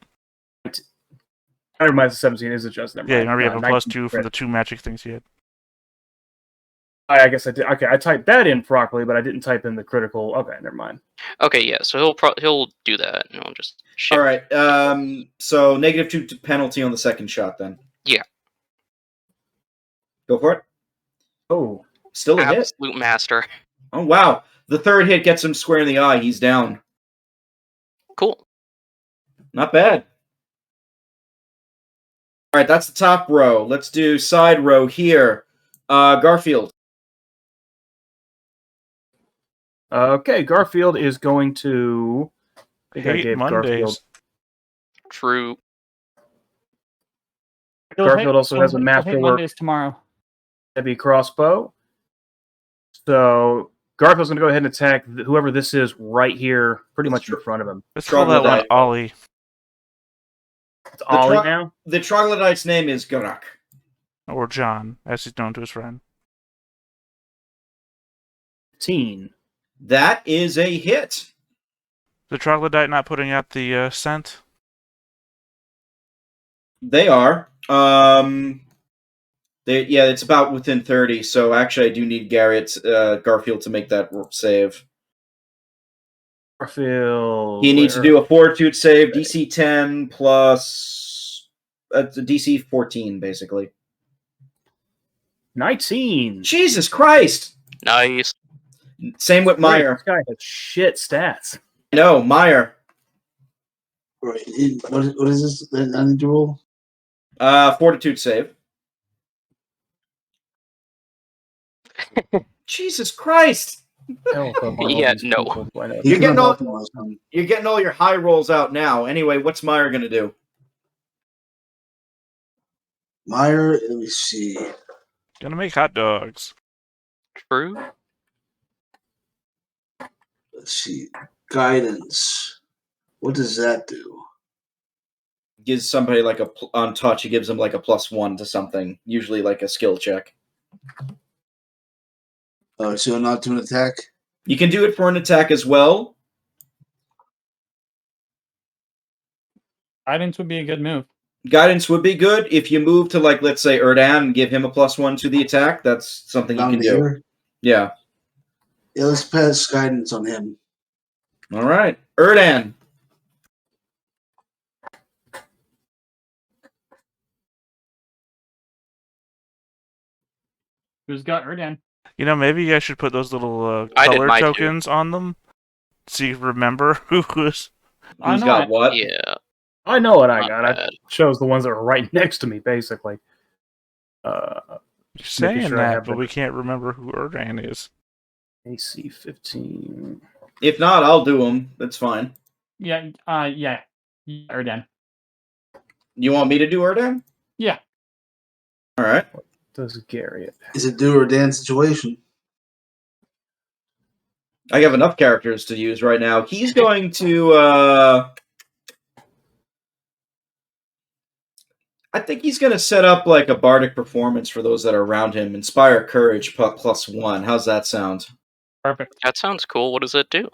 Never mind, the 17 is just never Yeah, mind. remember you have a plus 19 2 from crit. the 2 magic things you had. I guess I did. Okay, I typed that in properly, but I didn't type in the critical. Okay, never mind. Okay, yeah. So he'll do that, and he'll just shift. All right. So -2 penalty on the second shot then. Yeah. Go for it. Oh, Still a hit. Absolute master. Oh wow. The third hit gets him square in the eye. He's down. Cool. Not bad. All right, that's the top row. Let's do side row here. Garfield. okay. Garfield is going to. I think I Hate gave Mondays. Garfield. True. Garfield also has a masterwork Mondays tomorrow. heavy crossbow. So Garfield's going to go ahead and attack whoever this is right here, pretty much in front of him. Let's call that one Troglodyte. Ollie. It's Ollie tro- now. The troglodyte's name is Garak. Or John, as he's known to his friend. 15. That is a hit. The troglodyte not putting out the scent? They are. It's about within 30. So actually, I do need Garfield to make that save. Garfield. He needs to do a fortitude save, DC 10 plus DC 14, basically. 19. Jesus Christ! Nice. Same with Meier. This guy has shit stats. No, Meier. Right. What is this that I need to roll? Fortitude save. Jesus Christ! Yeah, no. You're getting all- One. You're getting all your high rolls out now. Anyway, what's Meier gonna do? Meier, let me see. Gonna make hot dogs. True. Let's see. Guidance. What does that do? Gives somebody like on touch. He gives them like a +1 to something. Usually like a skill check. Oh, so not to an attack? You can do it for an attack as well. Guidance would be a good move. Guidance would be good if you move to like let's say Erdan and give him a +1 to the attack. That's something you Down can do. here? Yeah. Yeah, let's pass guidance on him. All right, Erdan. Who's got Erdan? You know, maybe you guys should put those little I did color mine too. tokens on them, so you remember who was. I Who's know got it. what? Yeah. I know what I Not got. I bad. chose the ones that were right next to me, basically. You're saying sure I that, have but the- we can't remember who Erdan is. AC 15. If not, I'll do them. That's fine. Yeah, Erdan. You want me to do Erdan? Yeah. All right. Does Garrett? Is it do or dan situation? I have enough characters to use right now. He's going to. I think he's going to set up like a bardic performance for those that are around him. Inspire courage +1. How's that sound? Perfect. That sounds cool. What does it do?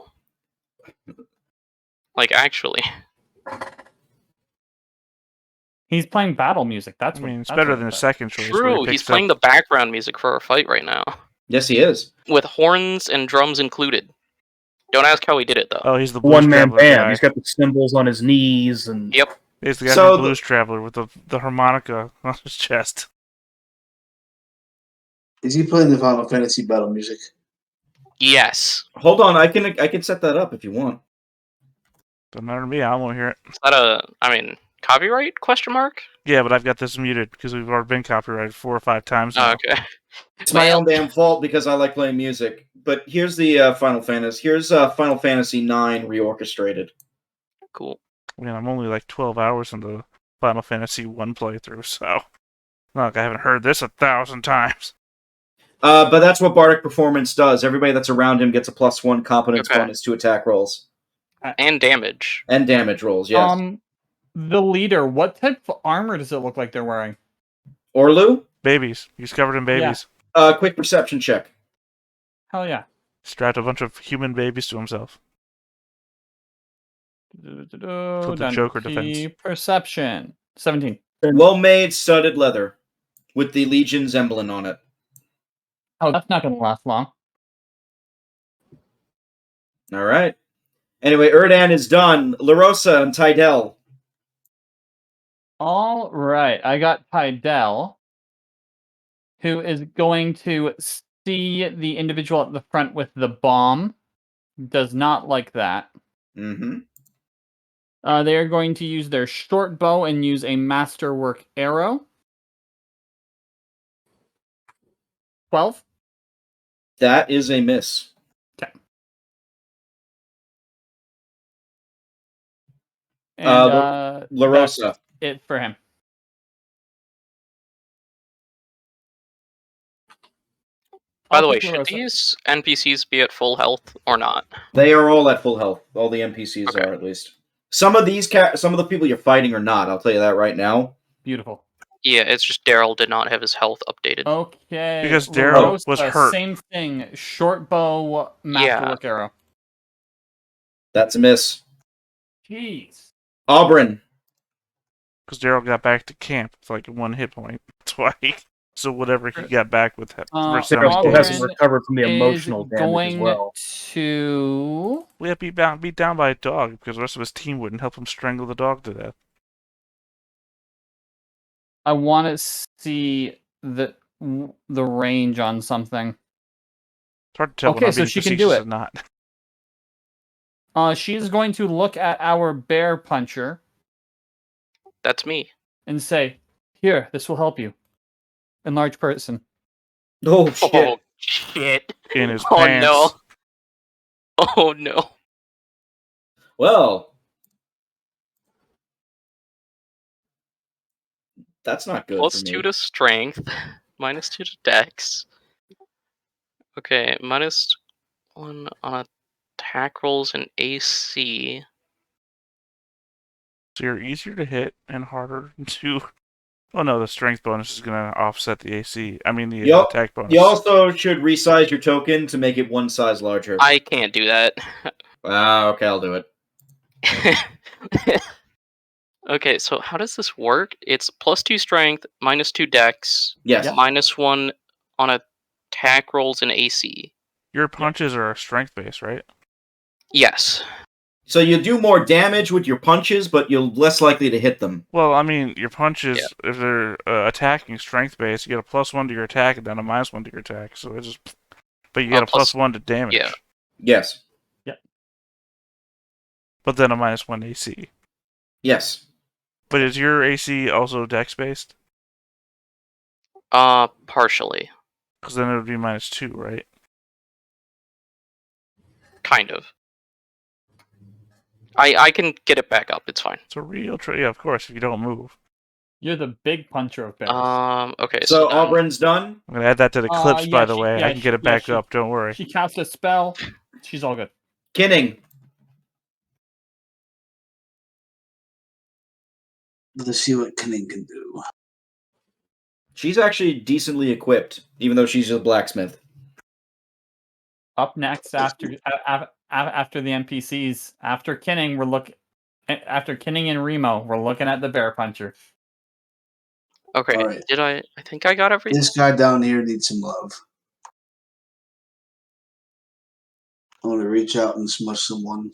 Like, actually. He's playing battle music. That's I what, mean, it's that's better what than it's a at. second choice. where True. he He's picks playing up- the background music for our fight right now. Yes, he is. With horns and drums included. Don't ask how he did it, though. Oh, he's the blues One man traveler band. guy. He's got the cymbals on his knees and Yep. He's the guy So from Blues Traveler with the harmonica on his chest. Is he playing the Final Fantasy battle music? Yes. Hold on, I can set that up if you want. Doesn't matter to me. I won't hear it. Is that copyright question mark? Yeah, but I've got this muted because we've already been copyrighted 4 or 5 times Oh, now. okay. It's my Well- own damn fault because I like playing music. But here's the Final Fantasy. Here's Final Fantasy IX reorchestrated. Cool. I mean, I'm only like 12 hours into Final Fantasy 1 playthrough, so not like I haven't heard this 1,000 times. But that's what Bardic Performance does. Everybody that's around him gets a +1 competence Okay. bonus to attack rolls. And damage. And damage rolls, yes. The leader, what type of armor does it look like they're wearing? Orlu, Babies. He's covered in babies. quick perception check. Hell yeah. Strapped a bunch of human babies to himself. For the Joker defense. Perception. 17. Well-made studded leather with the Legion's emblem on it. Oh, that's not going to last long. All right. Anyway, Erdan is done. LaRosa and Tydell. All right. I got Tydell, who is going to see the individual at the front with the bomb. Does not like that. Mm-hmm. They are going to use their short bow and use a masterwork arrow. 12. That is a miss. And LaRosa. that's it for him. By the I'll way, pick should LaRosa. these NPCs be at full health or not? They are all at full health. All the NPCs Okay. are, at least. Some of the people you're fighting are not. I'll tell you that right now. Beautiful. Yeah, it's just Daryl did not have his health updated. Okay. Because Daryl was LaRosa, hurt. Same thing. Short bow, masterwork arrow. That's a miss. Jeez. Auburn. Because Daryl got back to camp with like 1 hit point. That's why. So whatever he got back with that. Auburn Daryl still hasn't Auburn recovered from the is emotional damage as going well. to... We have beat down by a dog because the rest of his team wouldn't help him strangle the dog to death. I want to see the range on something. It's hard to tell Okay, when I'm so being she can facetious do it. and not. She's going to look at our bear puncher That's me. and say, "Here, this will help you." Enlarge person. Oh, shit. Oh shit! In his Oh pants. no! Oh no! Well, that's not good Plus for me. 2 to strength, minus 2 to dex. Okay, minus 1 on attack rolls and AC. So you're easier to hit and harder to. Oh no, the strength bonus is going to offset the AC. I mean, the Yup. attack bonus. You also should resize your token to make it 1 size larger. I can't do that. Okay, I'll do it. Okay, so how does this work? It's plus 2 strength, minus 2 dex, Yes. minus 1 on attack rolls and AC. Your punches are strength based, right? Yes. So you do more damage with your punches, but you're less likely to hit them. Well, I mean, your punches, if they're attacking strength based, you get a +1 to your attack and then a -1 to your attack. So it's just. But you get a +1 to damage. Yeah. Yes. But then a -1 AC. Yes. But is your AC also dex based? Partially. Because then it would be -2, right? Kind of. I can get it back up, it's fine. It's a real yeah, of course, if you don't move. You're the big puncher of bears. Okay, So then- Auburn's done. I'm going to add that to the clips, yeah, by the she- way. yeah, I can get it yeah, back she- up, don't worry. She casts a spell. She's all good. Kinning. Let's see what Kenning can do. She's actually decently equipped, even though she's a blacksmith. Up next, after the NPCs, after Kinning and Remo, we're looking at the bear puncher. Okay, Alright. did I think I got everything? This guy down here needs some love. I want to reach out and smush someone.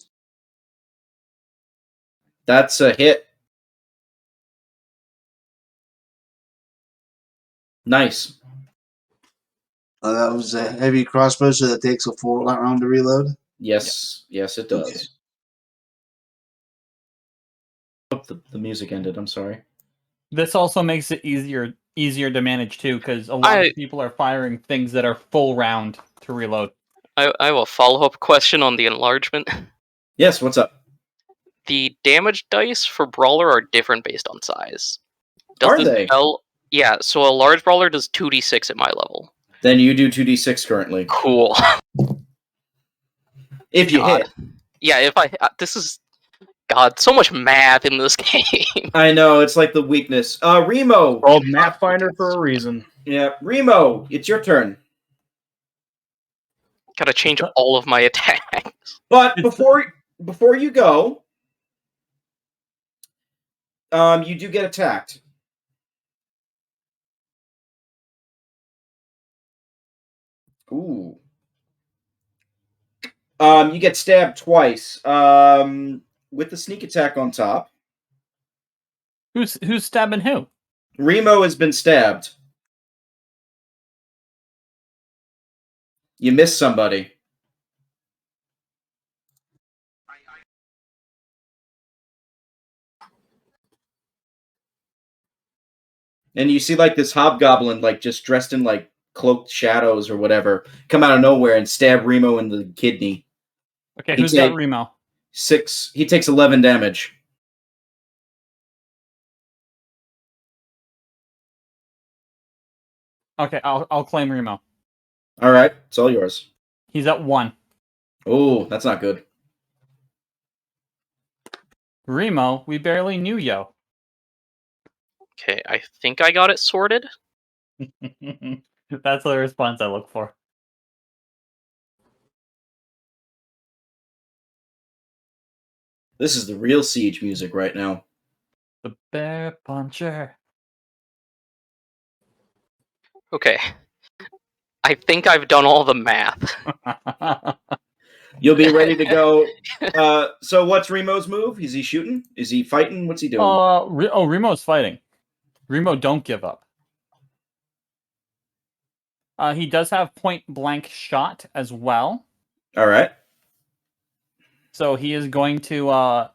That's a hit. Nice. That was a heavy crossbow, so that takes a 4 round to reload. Yes. Yes, it does. Okay. Oh, the music ended. I'm sorry. This also makes it easier easier to manage too, because a lot of people are firing things that are full round to reload. I have a follow-up question on the enlargement. Yes, what's up? The damage dice for Brawler are different based on size. Are they? Yeah, so a large Brawler does 2d6 at my level. Then you do 2d6 currently. Cool. If you hit. Yeah, if I... this is... God, so much math in this game. I know, it's like the weakness. Remo! Called Pathfinder for a reason. Yeah, Remo, it's your turn. Gotta change all of my attacks. But before you go, you do get attacked. Ooh. You get stabbed twice. With the sneak attack on top. Who's stabbing who? Remo has been stabbed. You missed somebody. And you see like this hobgoblin, like just dressed in like cloaked shadows or whatever, come out of nowhere and stab Remo in the kidney. Okay, who's got Remo? 6. He takes 11 damage. Okay, I'll claim Remo. All right, it's all yours. He's at 1. Oh, that's not good. Remo, we barely knew yo. Okay, I think I got it sorted. That's the response I look for. This is the real Siege music right now. The Bear Puncher. Okay. I think I've done all the math. You'll be ready to go. So what's Remo's move? Is he shooting? Is he fighting? What's he doing? Remo's fighting. Remo, don't give up. He does have point blank shot as well. All right. So he is going to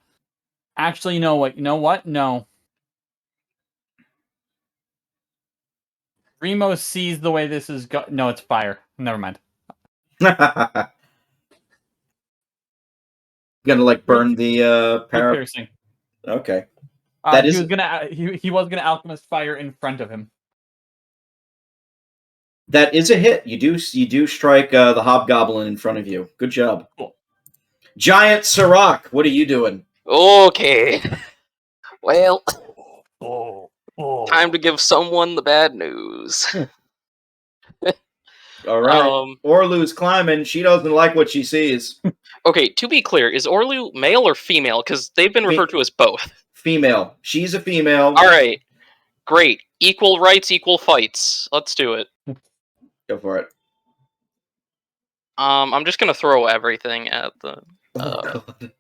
actually, you know what? No. Remo sees the way this is no, it's fire. Never mind. Gonna like burn the piercing. Okay. He was gonna alchemist fire in front of him. That is a hit. You do strike the hobgoblin in front of you. Good job. Cool. Giant Sirach, what are you doing? Okay. Well, time to give someone the bad news. All right. Orlu's climbing. She doesn't like what she sees. Okay, to be clear, is Orlu male or female? Because they've been referred to as both. Female. She's a female. All right. Great. Equal rights, equal fights. Let's do it. Go for it. I'm just gonna throw everything at the. God.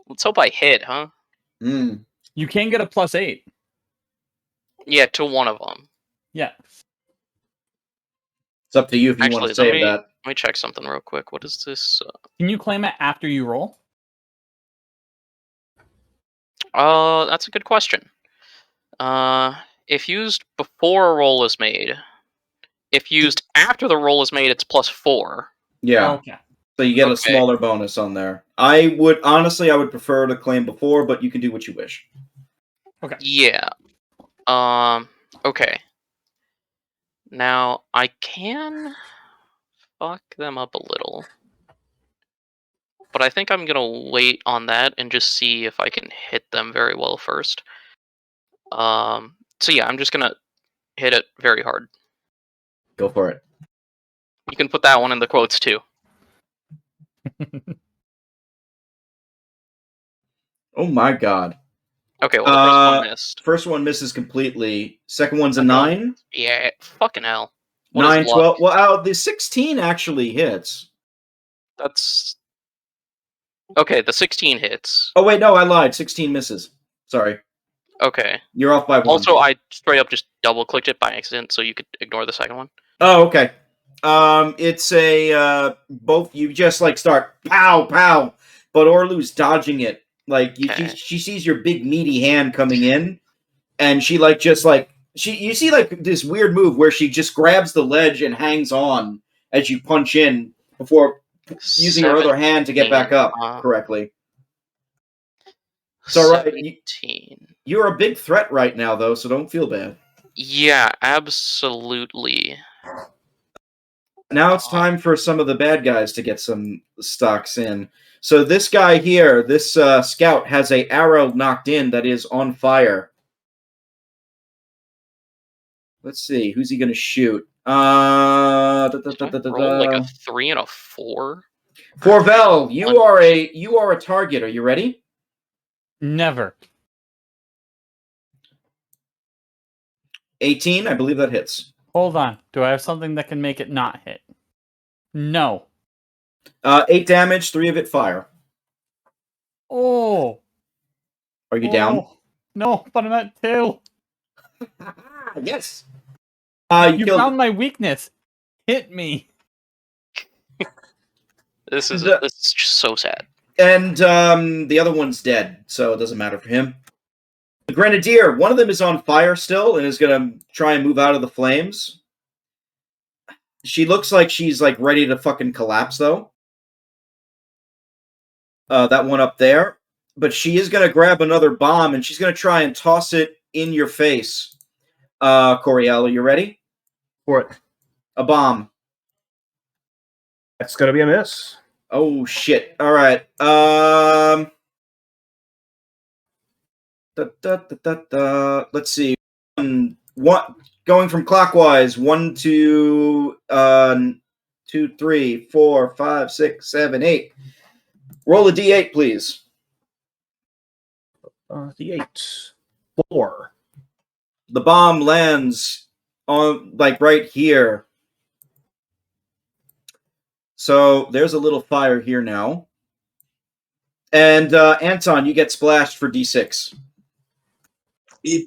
Let's hope I hit, huh? You can get a +8. Yeah, to one of them. Yeah. It's up to you if you want to save that. Let me check something real quick. What is this? Can you claim it after you roll? That's a good question. If used before a roll is made. If used after the roll is made, it's +4. Yeah. Okay. So you get a smaller bonus on there. I would prefer to claim before, but you can do what you wish. Okay. Yeah. Okay. Now I can fuck them up a little. But I think I'm gonna wait on that and just see if I can hit them very well first. So yeah, I'm just gonna hit it very hard. Go for it. You can put that one in the quotes too. Oh my god. Okay, well the first one missed. First one misses completely. Second one's a 9. Yeah, fucking hell. What 9, is luck? 12. Well, the 16 actually hits. That's... Okay, the 16 hits. Oh wait, no, I lied. 16 misses. Sorry. Okay. You're off by 1. Also, I straight up just double-clicked it by accident, so you could ignore the second one. Oh, okay. It's a both. You just like start pow pow, but Orlu's dodging it. Like she sees your big meaty hand coming in, and she like just like You see like this weird move where she just grabs the ledge and hangs on as you punch in before using her other hand to get back up correctly. So, right, 17. You're a big threat right now, though, so don't feel bad. Yeah, absolutely. Now it's time for some of the bad guys to get some stocks in. So this guy here, this scout, has a arrow knocked in that is on fire. Let's see, who's he going to shoot? Roll like a 3 and a 4. Forvel, you are a target. Are you ready? Never. 18, I believe that hits. Hold on. Do I have something that can make it not hit? No. 8 damage, 3 of it fire. Oh. Are you down? No, but I'm at 2. Yes. You found my weakness. Hit me. This is just so sad. And the other one's dead, so it doesn't matter for him. The Grenadier, one of them is on fire still and is going to try and move out of the flames. She looks like she's like ready to fucking collapse, though. That one up there. But she is going to grab another bomb, and she's going to try and toss it in your face. Coriel, are you ready? For it. A bomb. That's going to be a miss. Oh, shit. All right. Let's see. One going from clockwise. 1, 2, 2, 3, 4, 5, 6, 7, 8. Roll a d8, please. D8. 4. The bomb lands on like right here. So there's a little fire here now. And Anton, you get splashed for d6. Yep.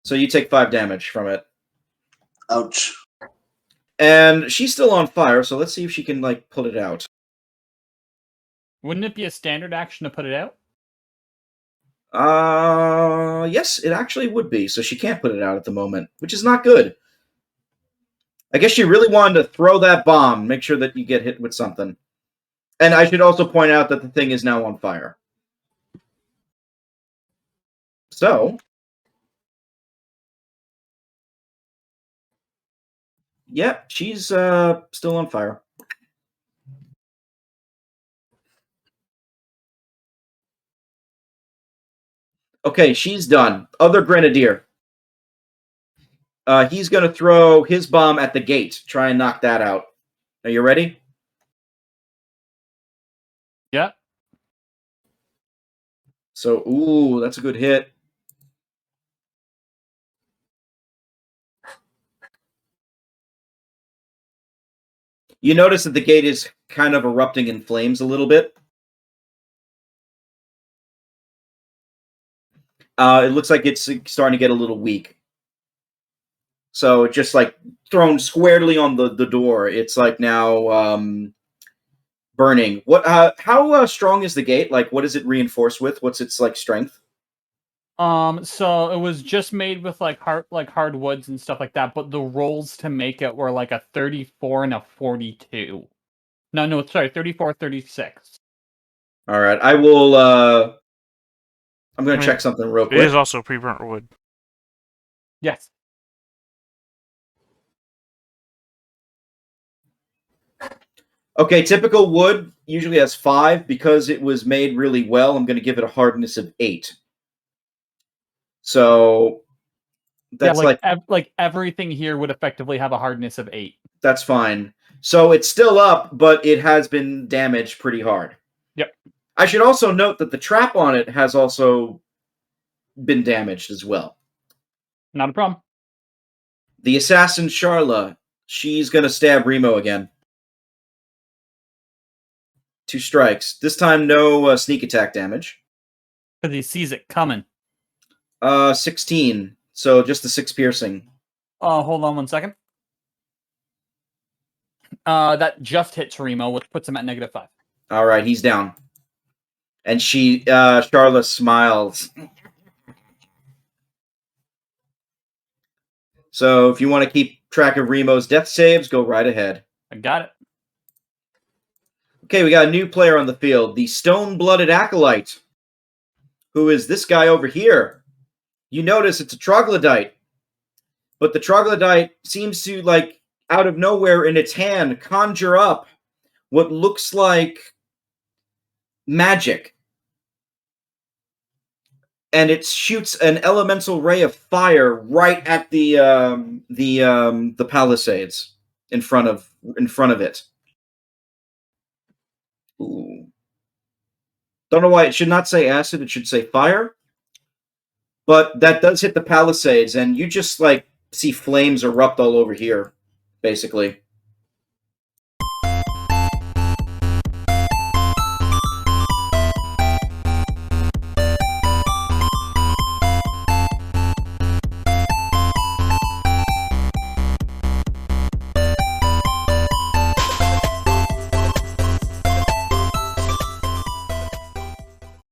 So you take 5 damage from it. Ouch. And she's still on fire, so let's see if she can like put it out. Wouldn't it be a standard action to put it out? Yes, it actually would be. So she can't put it out at the moment, which is not good. I guess she really wanted to throw that bomb, make sure that you get hit with something. And I should also point out that the thing is now on fire. So, yeah, she's still on fire. Okay, she's done. Other Grenadier. He's going to throw his bomb at the gate. Try and knock that out. Are you ready? Yeah. So, ooh, that's a good hit. You notice that the gate is kind of erupting in flames a little bit. It looks like it's starting to get a little weak. So just like thrown squarely on the door, it's like now burning. How strong is the gate? Like, what is it reinforced with? What's its like strength? So it was just made with like hard woods and stuff like that, but the rolls to make it were like a 34 and a 42. No, sorry, 34, 36. All right, I will. I'm going to check something real quick. It is also pre-burnt wood. Yes. Okay, typical wood usually has 5. Because it was made really well, I'm going to give it a hardness of 8. So that's like everything here would effectively have a hardness of 8. That's fine. So it's still up, but it has been damaged pretty hard. Yep. I should also note that the trap on it has also been damaged as well. Not a problem. The assassin Charla, she's going to stab Remo again. 2 strikes. This time no sneak attack damage. Because he sees it coming. 16. So just the 6 piercing. Hold on 1 second. That just hits Remo, which puts him at -5. All right, he's down. And Charla smiles. So if you want to keep track of Remo's death saves, go right ahead. I got it. Okay, we got a new player on the field, the Stone-Blooded Acolyte, who is this guy over here. You notice it's a troglodyte, but the troglodyte seems to, like, out of nowhere in its hand, conjure up what looks like magic. And it shoots an elemental ray of fire right at the palisades in front of it. Ooh. Don't know why it should not say acid, it should say fire. But that does hit the palisades, and you just, like, see flames erupt all over here, basically.